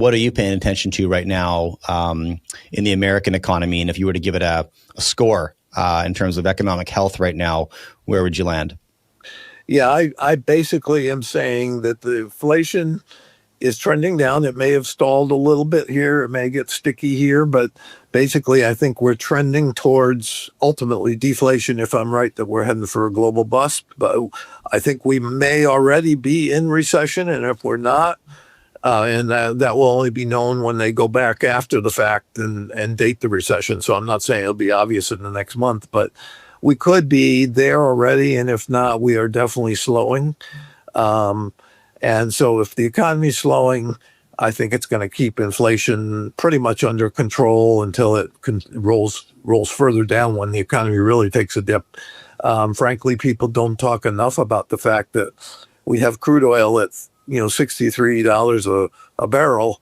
What are you paying attention to right now in the American economy? And if you were to give it a score in terms of economic health right now, where would you land? Yeah, I basically am saying that the inflation is trending down. It may have stalled a little bit here. It may get sticky here, but basically I think we're trending towards ultimately deflation, if I'm right that we're heading for a global bust. But I think we may already be in recession, and if we're not, and that will only be known when they go back after the fact and date the recession. So I'm not saying it'll be obvious in the next month, but we could be there already. And if not, we are definitely slowing. And so if the economy is slowing, I think it's going to keep inflation pretty much under control until it rolls further down when the economy really takes a dip. Frankly, people don't talk enough about the fact that we have crude oil at $63 a barrel,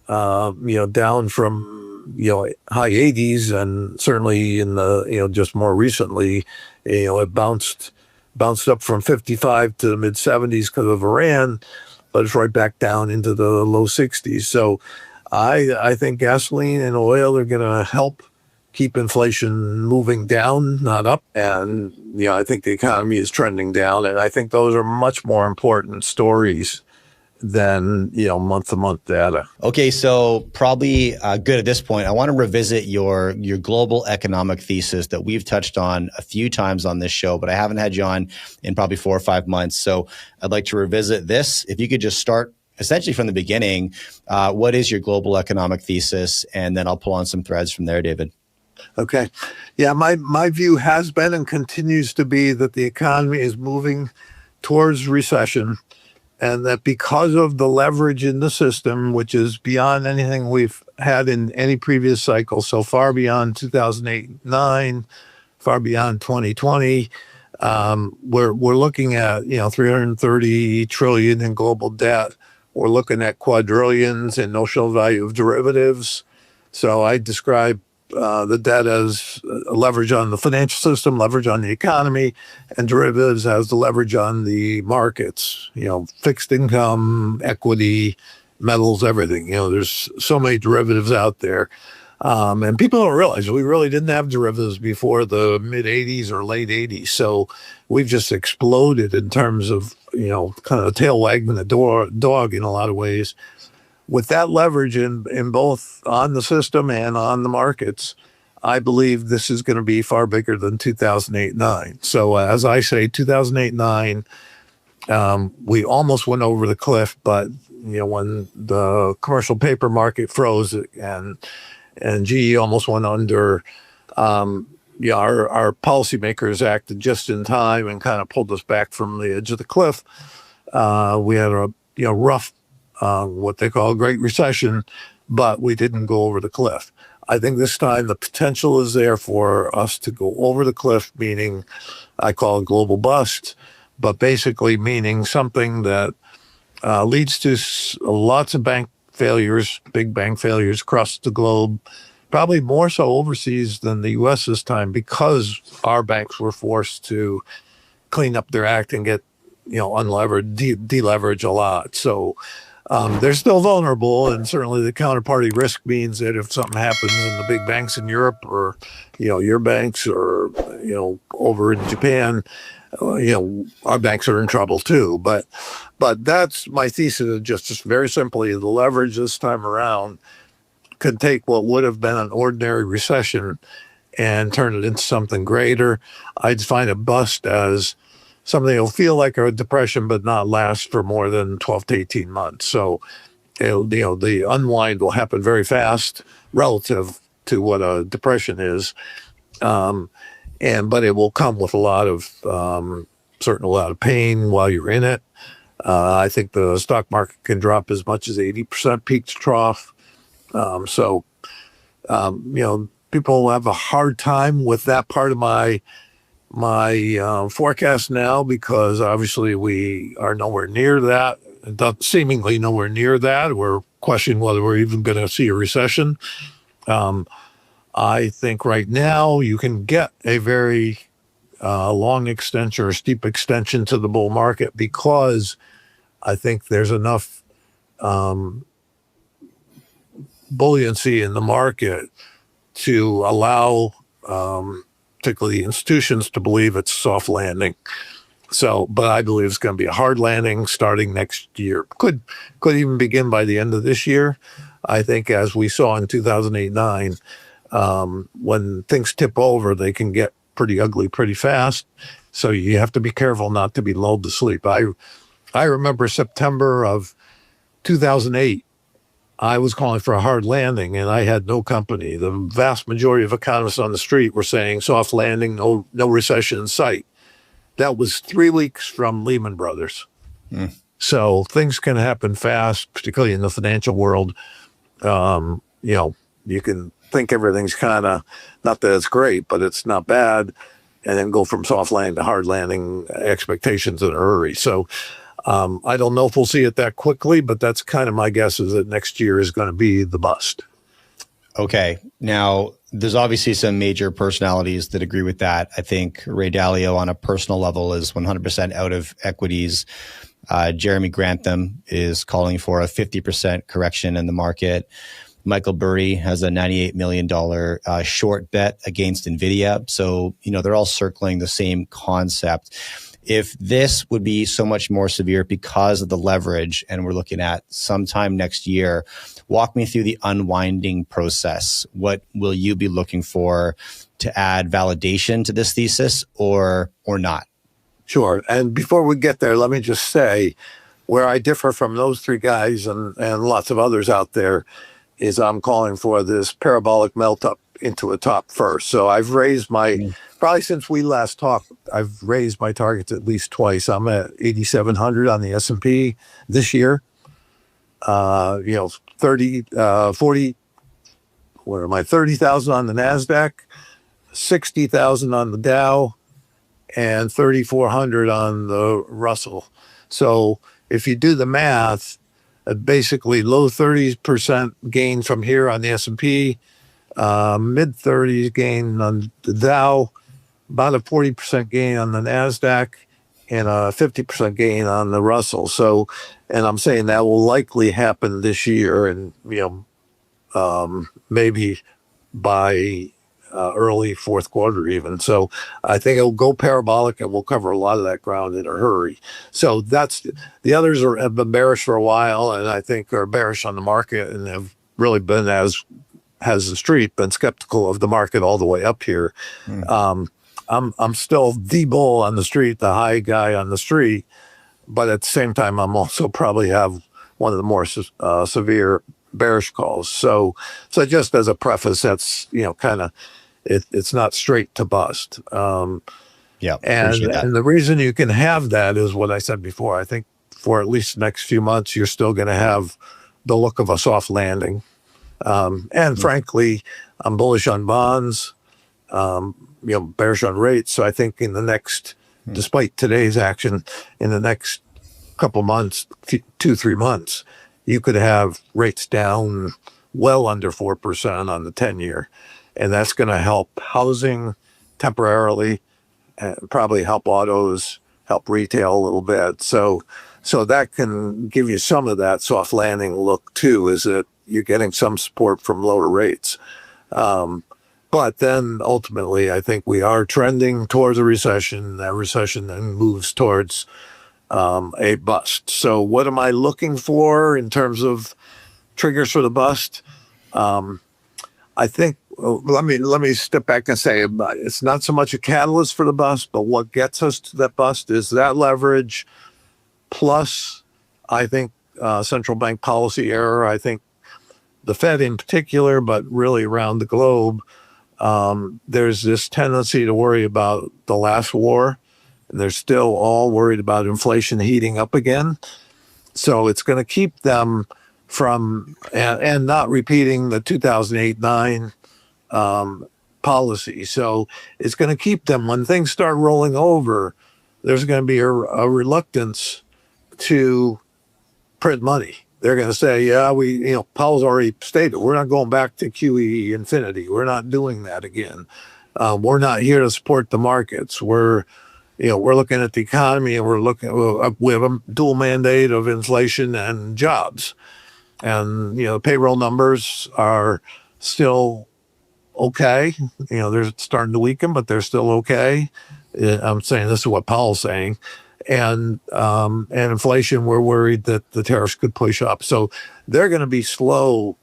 down from high 80s, and certainly in the just more recently, it bounced up from 55 to the mid 70s because of Iran, but it's right back down into the low 60s. So I think gasoline and oil are going to help keep inflation moving down, not up. And I think the economy is trending down, and I think those are much more important stories than month-to-month data. Okay, so probably good at this point. I want to revisit your global economic thesis that we've touched on a few times on this show, but I haven't had you on in probably 4 or 5 months. So I'd like to revisit this. If you could just start essentially from the beginning, what is your global economic thesis? And then I'll pull on some threads from there, David. Okay. Yeah, my view has been and continues to be that the economy is moving towards recession, and that because of the leverage in the system, which is beyond anything we've had in any previous cycle, so far beyond 2008-9, far beyond 2020, we're looking at 330 trillion in global debt. We're looking at quadrillions in notional value of derivatives. So I describe the debt as leverage on the financial system, leverage on the economy, and derivatives as the leverage on the markets, fixed income, equity, metals, everything. There's so many derivatives out there. And people don't realize we really didn't have derivatives before the mid 80s or late 80s. So we've just exploded in terms of, kind of tail wagging the dog in a lot of ways. With that leverage in both on the system and on the markets, I believe this is going to be far bigger than 2008-9. So as I say, 2008-9, we almost went over the cliff, but when the commercial paper market froze and GE almost went under, our policymakers acted just in time and kind of pulled us back from the edge of the cliff. We had a rough what they call a Great Recession, but we didn't go over the cliff. I think this time the potential is there for us to go over the cliff, meaning I call it global bust, but basically meaning something that leads to lots of bank failures, big bank failures across the globe, probably more so overseas than the U.S. this time, because our banks were forced to clean up their act and get, unlevered, deleverage a lot. So they're still vulnerable, and certainly the counterparty risk means that if something happens in the big banks in Europe or, your banks or, over in Japan, our banks are in trouble too. But that's my thesis. Just very simply, the leverage this time around could take what would have been an ordinary recession and turn it into something greater. I'd define a bust as something that'll feel like a depression, but not last for more than 12 to 18 months. So, the unwind will happen very fast relative to what a depression is. But it will come with a lot of pain while you're in it. I think the stock market can drop as much as 80% peak to trough. People have a hard time with that part of my forecast now, because obviously we are nowhere near that, seemingly nowhere near that. We're questioning whether we're even going to see a recession. I think right now you can get a very long extension or steep extension to the bull market, because I think there's enough buoyancy in the market to allow particularly institutions to believe it's soft landing. So, but I believe it's going to be a hard landing starting next year. Could even begin by the end of this year. I think, as we saw in 2008-9, when things tip over, they can get pretty ugly pretty fast. So you have to be careful not to be lulled to sleep. I remember September of 2008. I was calling for a hard landing, and I had no company. The vast majority of economists on the street were saying soft landing, no recession in sight. That was 3 weeks from Lehman Brothers. So things can happen fast, particularly in the financial world. You can think everything's kind of, not that it's great, but it's not bad, and then go from soft landing to hard landing expectations in a hurry. So I don't know if we'll see it that quickly, but that's kind of my guess, is that next year is going to be the bust. Okay. Now, there's obviously some major personalities that agree with that. I think Ray Dalio on a personal level is 100% out of equities. Jeremy Grantham is calling for a 50% correction in the market. Michael Burry has a $98 million short bet against NVIDIA. So, they're all circling the same concept. If this would be so much more severe because of the leverage, and we're looking at sometime next year, walk me through the unwinding process. What will you be looking for to add validation to this thesis, or not? Sure. And before we get there, let me just say where I differ from those three guys and lots of others out there is I'm calling for this parabolic melt up into a top first. So I've raised probably since we last talked, I've raised my targets at least twice. I'm at 8,700 on the S&P this year. 40, what am I, 30,000 on the NASDAQ, 60,000 on the Dow, and 3,400 on the Russell. So if you do the math, basically low 30% gain from here on the S&P, mid 30s gain on the Dow, about a 40% gain on the NASDAQ, and a 50% gain on the Russell. So, and I'm saying that will likely happen this year, and maybe by early fourth quarter even. So I think it'll go parabolic, and we'll cover a lot of that ground in a hurry. So that's, the others have been bearish for a while, and I think are bearish on the market, and have really been, as has the street, been skeptical of the market all the way up here. I'm still the bull on the street, the high guy on the street, but at the same time, I'm also probably have one of the more severe bearish calls. So just as a preface, that's, kind of, it's not straight to bust. And the reason you can have that is what I said before. I think for at least the next few months, you're still going to have the look of a soft landing. And frankly, I'm bullish on bonds, bearish on rates. So I think in the next, despite today's action, in the next couple months, 2-3 months, you could have rates down well under 4% on the 10-year. And that's going to help housing temporarily, and probably help autos, help retail a little bit. So that can give you some of that soft landing look too, is that you're getting some support from lower rates. But then ultimately, I think we are trending towards a recession. That recession then moves towards a bust. So what am I looking for in terms of triggers for the bust? I think, let me step back and say, it's not so much a catalyst for the bust, but what gets us to that bust is that leverage, plus, I think, central bank policy error. I think the Fed in particular, but really around the globe, there's this tendency to worry about the last war. And they're still all worried about inflation heating up again. So it's going to keep them from, and not repeating the 2008-9 policy. So it's going to keep them, when things start rolling over, there's going to be a reluctance to print money. They're going to say, yeah, Powell's already stated, we're not going back to QE infinity. We're not doing that again. We're not here to support the markets. We're looking at the economy, and we have a dual mandate of inflation and jobs. And, payroll numbers are still okay. They're starting to weaken, but they're still okay. I'm saying this is what Powell's saying. And inflation, we're worried that the tariffs could push up. So they're going to be slow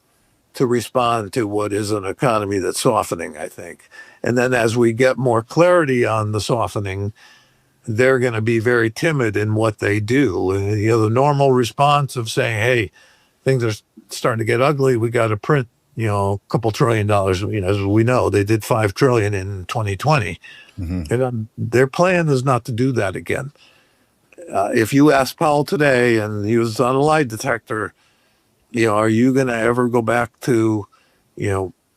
to respond to what is an economy that's softening, I think. And then as we get more clarity on the softening, they're going to be very timid in what they do. The normal response of saying, hey, things are starting to get ugly, we got to print, a couple $1 trillion. As we know, they did $5 trillion in 2020. Mm-hmm. And their plan is not to do that again. If you ask Powell today, and he was on a lie detector, are you going to ever go back to,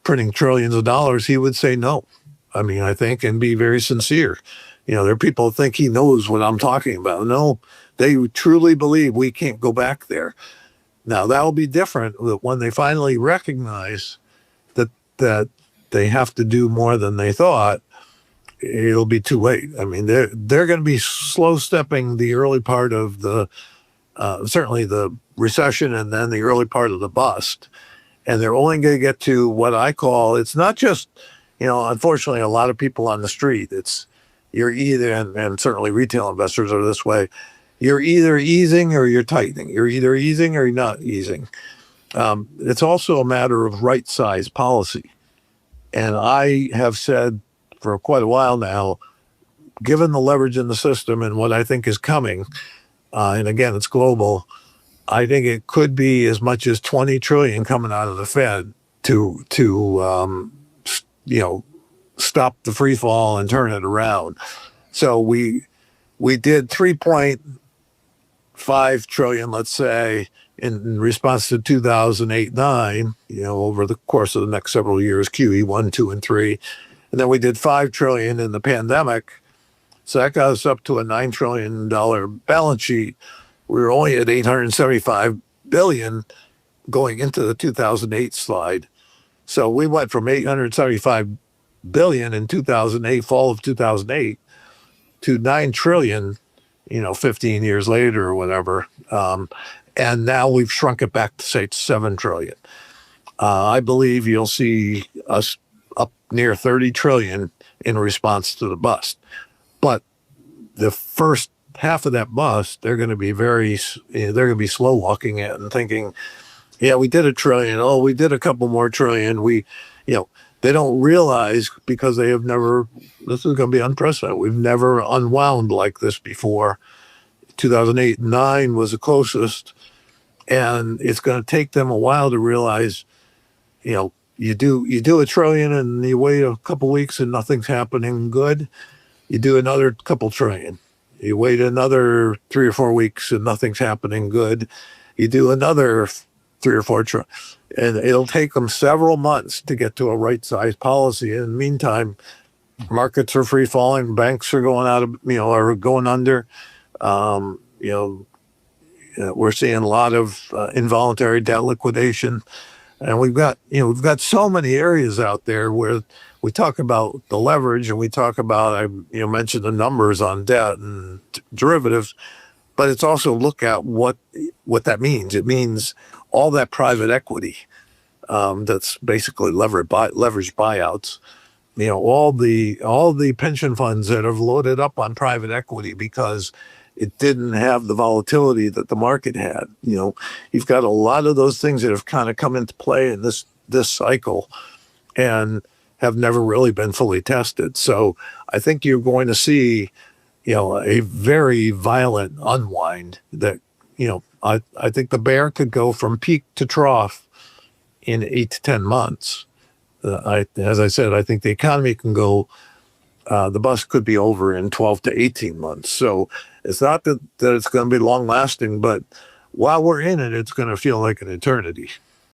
printing trillions of dollars? He would say no. I mean, I think, and be very sincere. There are people who think he knows what I'm talking about. No, they truly believe we can't go back there. Now, that'll be different when they finally recognize that they have to do more than they thought. It'll be too late. I mean, they're going to be slow stepping the early part of certainly the recession, and then the early part of the bust. And they're only going to get to what I call, it's not just, unfortunately, a lot of people on the street, you're either, and certainly retail investors are this way, you're either easing or you're tightening. You're either easing or you're not easing. It's also a matter of right size policy. And I have said for quite a while now, given the leverage in the system and what I think is coming, and again, it's global, I think it could be as much as 20 trillion coming out of the Fed to stop the free fall and turn it around. So we did 3.5 trillion, let's say, in response to 2008-9, over the course of the next several years, QE 1, 2, and 3. And then we did 5 trillion in the pandemic. So that got us up to a $9 trillion balance sheet. We were only at 875 billion going into the 2008 slide. So we went from 875 billion in 2008, fall of 2008, to 9 trillion, 15 years later or whatever. And now we've shrunk it back to, say, 7 trillion. I believe you'll see us up near 30 trillion in response to the bust. But the first half of that bust, they're going to be slow walking it and thinking, yeah, we did $1 trillion. Oh, we did a couple more trillion. They don't realize, because they have never, this is going to be unprecedented. We've never unwound like this before. 2008-9 was the closest. And it's going to take them a while to realize, you do $1 trillion and you wait a couple weeks and nothing's happening good. You do another couple trillion. You wait another 3 or 4 weeks and nothing's happening good. You do another 3 or 4 trillion. And it'll take them several months to get to a right-sized policy. In the meantime, markets are free falling. Banks are going are going under. We're seeing a lot of involuntary debt liquidation. And we've got so many areas out there where we talk about the leverage, and we talk about, I mentioned the numbers on debt and derivatives, but it's also look at what that means. It means all that private equity that's basically leveraged buyouts. All the pension funds that have loaded up on private equity because it didn't have the volatility that the market had. You've got a lot of those things that have kind of come into play in this cycle and have never really been fully tested. So I think you're going to see, a very violent unwind that, I think the bear could go from peak to trough in 8 to 10 months. As I said, I think the economy can go, the bust could be over in 12 to 18 months. So it's not that it's going to be long lasting, but while we're in it, it's going to feel like an eternity.